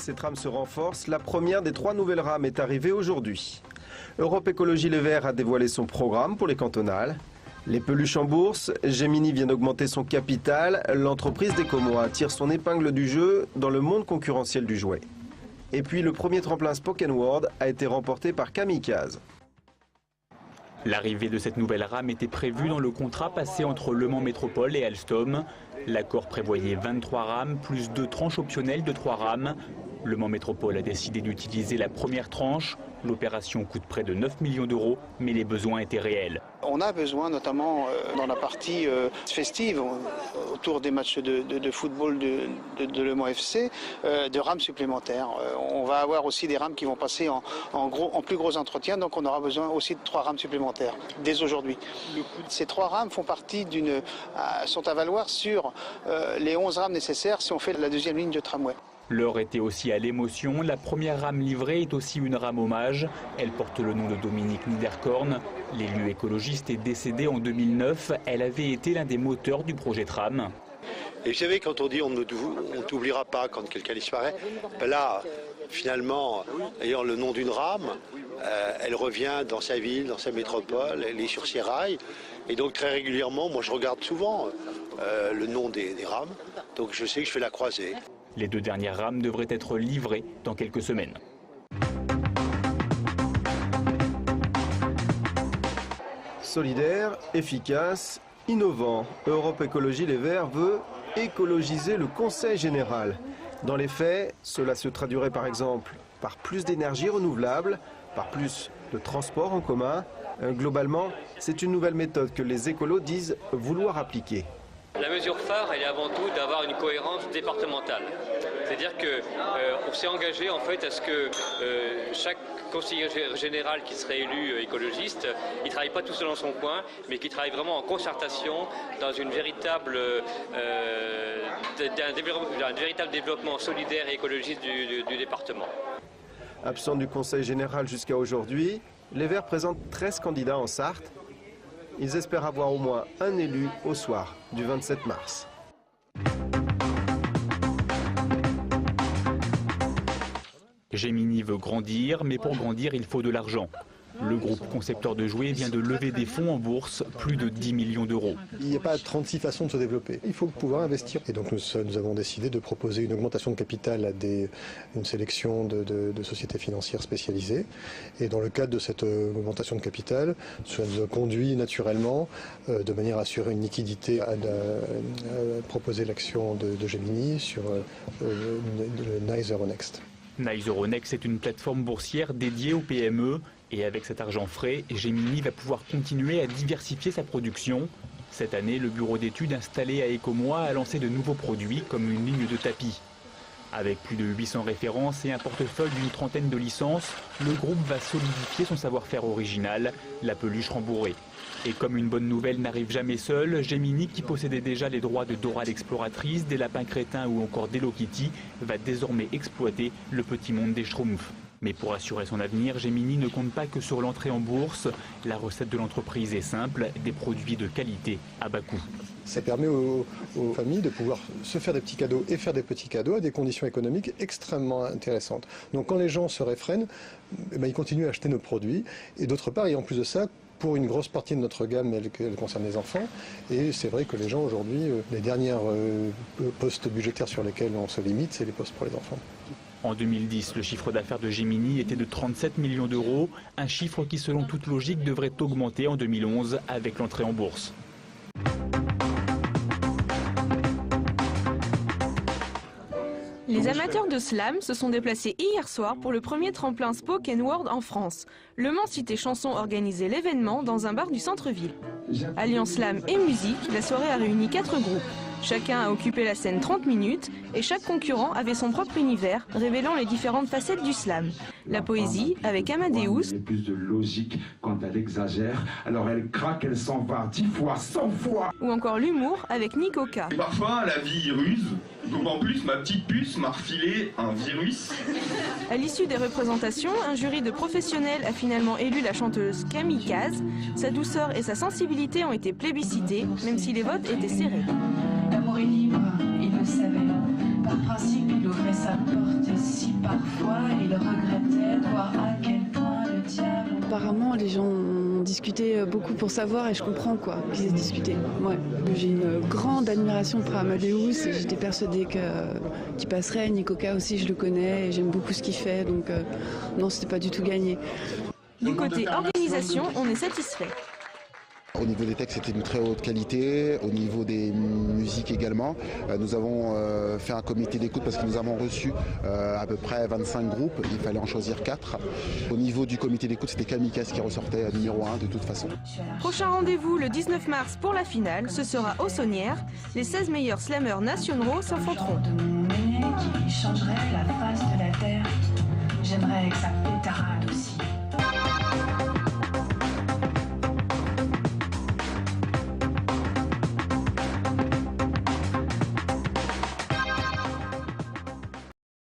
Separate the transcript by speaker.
Speaker 1: Cette rame se renforce. La première des 3 nouvelles rames est arrivée aujourd'hui. Europe Écologie Les Verts a dévoilé son programme pour les cantonales. Les peluches en bourse, Gemini vient d'augmenter son capital. L'entreprise d'Ecomois tire son épingle du jeu dans le monde concurrentiel du jouet. Et puis le premier tremplin Spoken Word a été remporté par Kamikaze.
Speaker 2: L'arrivée de cette nouvelle rame était prévue dans le contrat passé entre Le Mans Métropole et Alstom. L'accord prévoyait 23 rames plus 2 tranches optionnelles de 3 rames. Le Mans Métropole a décidé d'utiliser la première tranche. L'opération coûte près de 9 millions d'euros, mais les besoins étaient réels.
Speaker 3: On a besoin, notamment dans la partie festive, autour des matchs de football de Le Mans FC, de rames supplémentaires. On va avoir aussi des rames qui vont passer en plus gros entretien, donc on aura besoin aussi de 3 rames supplémentaires, dès aujourd'hui. Ces 3 rames font partie sont à valoir sur les 11 rames nécessaires si on fait la deuxième ligne de tramway.
Speaker 2: L'heure était aussi à l'émotion. La première rame livrée est aussi une rame hommage. Elle porte le nom de Dominique Niederkorn. L'élu écologiste est décédé en 2009. Elle avait été l'un des moteurs du projet tram.
Speaker 4: Et vous savez, quand on dit on ne t'oubliera pas quand quelqu'un disparaît, ben là, finalement, ayant le nom d'une rame, elle revient dans sa ville, dans sa métropole, elle est sur ses rails. Et donc très régulièrement, moi je regarde souvent le nom des rames. Donc je sais que je fais la croisée.
Speaker 2: Les 2 dernières rames devraient être livrées dans quelques semaines.
Speaker 1: Solidaire, efficace, innovant, Europe Écologie Les Verts veut écologiser le Conseil général. Dans les faits, cela se traduirait par exemple par plus d'énergie renouvelable, par plus de transport en commun. Globalement, c'est une nouvelle méthode que les écolos disent vouloir appliquer.
Speaker 5: La mesure phare, elle est avant tout d'avoir une cohérence départementale. C'est-à-dire qu'on s'est engagé en fait à ce que chaque conseiller général qui serait élu écologiste, il ne travaille pas tout seul dans son coin, mais qu'il travaille vraiment en concertation dans un véritable développement solidaire et écologiste du département.
Speaker 1: Absent du Conseil général jusqu'à aujourd'hui, les Verts présentent 13 candidats en Sarthe. Ils espèrent avoir au moins un élu au soir du 27 mars.
Speaker 2: Gemini veut grandir, mais pour grandir, il faut de l'argent. Le groupe concepteur de jouets vient de lever des fonds en bourse, plus de 10 millions d'euros.
Speaker 6: Il n'y a pas 36 façons de se développer. Il faut pouvoir investir. Et donc nous avons décidé de proposer une augmentation de capital à une sélection de sociétés financières spécialisées. Et dans le cadre de cette augmentation de capital, ça nous a conduit naturellement, de manière à assurer une liquidité, à proposer l'action de Gemini sur le NYSE Euronext.
Speaker 2: NYSE Euronext est une plateforme boursière dédiée aux PME. Et avec cet argent frais, Gemini va pouvoir continuer à diversifier sa production. Cette année, le bureau d'études installé à Ecomois a lancé de nouveaux produits comme une ligne de tapis. Avec plus de 800 références et un portefeuille d'une trentaine de licences, le groupe va solidifier son savoir-faire original, la peluche rembourrée. Et comme une bonne nouvelle n'arrive jamais seule, Gemini, qui possédait déjà les droits de Dora l'exploratrice, des lapins crétins ou encore d'Hello Kitty, va désormais exploiter le petit monde des Schtroumpfs. Mais pour assurer son avenir, Gemini ne compte pas que sur l'entrée en bourse. La recette de l'entreprise est simple, des produits de qualité à bas coût.
Speaker 6: Ça permet aux familles de pouvoir se faire des petits cadeaux et faire des petits cadeaux à des conditions économiques extrêmement intéressantes. Donc quand les gens se réfrènent, ils continuent à acheter nos produits. Et d'autre part, et en plus de ça, pour une grosse partie de notre gamme, elle concerne les enfants. Et c'est vrai que les gens aujourd'hui, les dernières postes budgétaires sur lesquels on se limite, c'est les postes pour les enfants.
Speaker 2: En 2010, le chiffre d'affaires de Gemini était de 37 millions d'euros, un chiffre qui selon toute logique devrait augmenter en 2011 avec l'entrée en bourse.
Speaker 7: Les amateurs de slam se sont déplacés hier soir pour le premier tremplin Spoken Word en France. Le Mans Cité Chanson organisait l'événement dans un bar du centre-ville. Alliant slam et musique, la soirée a réuni 4 groupes. Chacun a occupé la scène 30 minutes et chaque concurrent avait son propre univers, révélant les différentes facettes du slam. La poésie avec Amadeus.
Speaker 8: Plus de logique quand elle exagère, alors elle craque, elle s'en va 10 fois, 100 fois.
Speaker 7: Ou encore l'humour avec Nick Oka.
Speaker 9: Parfois la vie ruse, donc en plus ma petite puce m'a refilé un virus.
Speaker 7: À l'issue des représentations, un jury de professionnels a finalement élu la chanteuse Kamikaze. Sa douceur et sa sensibilité ont été plébiscitées, même si les votes étaient serrés.
Speaker 10: L'amour est libre, il le savait. Par principe, il ouvrait sa porte si parfois il regrettait de voir à quel point le diable...
Speaker 11: Apparemment, les gens ont discuté beaucoup pour savoir et je comprends quoi qu'ils aient discuté. Ouais. J'ai une grande admiration pour Amadeus et j'étais persuadée qu'il passerait. Nicoca aussi, je le connais et j'aime beaucoup ce qu'il fait, donc non, c'était pas du tout gagné.
Speaker 7: Du côté organisation, on est satisfait.
Speaker 12: Au niveau des textes, c'était de très haute qualité. Au niveau des musiques également. Nous avons fait un comité d'écoute parce que nous avons reçu à peu près 25 groupes. Il fallait en choisir 4. Au niveau du comité d'écoute, c'était Kamikaze qui ressortait numéro 1 de toute façon.
Speaker 7: Prochain rendez-vous le 19 mars pour la finale. Ce sera aux Saunières. Les 16 meilleurs slammeurs nationaux s'affronteront.
Speaker 10: De mon nez qui changerait la face de la terre. J'aimerais que ça pétarade aussi.